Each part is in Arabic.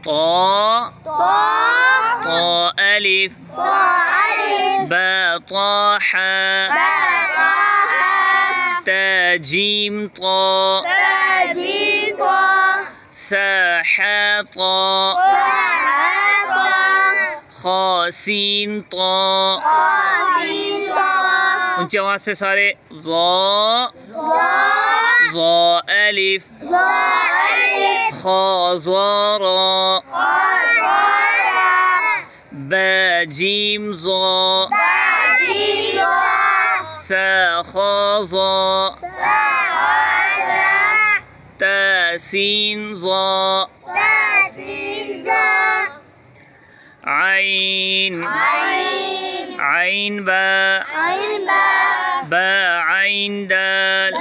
طا ألف با طا حا تا جيم طا ثا حا طا خا سين طا. ऊंची आवाज से सारे ज़ा अलिफ खा ज़ा रा बा जीम ज़ा सा खा ज़ा تا سين ظا عين با با عين دال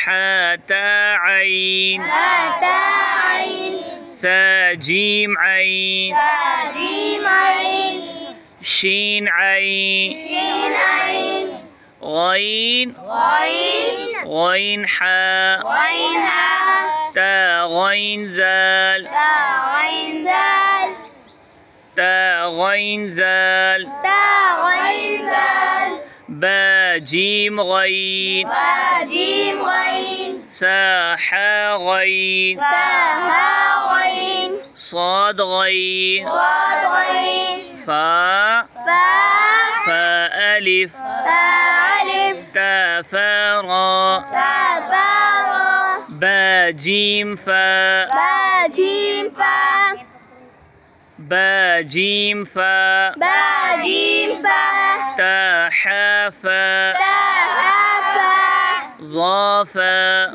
حا تا عين سا جيم عين شين عين غين حا تا غين زال تا غين زال با جيم غين سا حا غين صاد غين فا ألف تا فا را با جيم فا با جيم فا تا حا فا ظا فا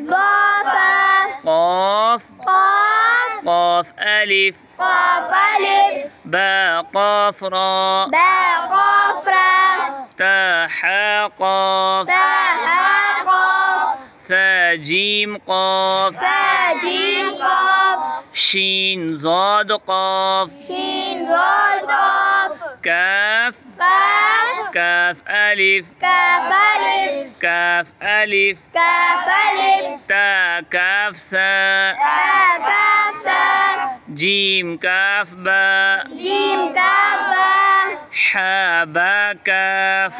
قاف ألف با قاف را تا حا قاف ثا جيم قاف شين ضاد قاف كاف ألف تا كاف ثا جيم كاف با حا با كاف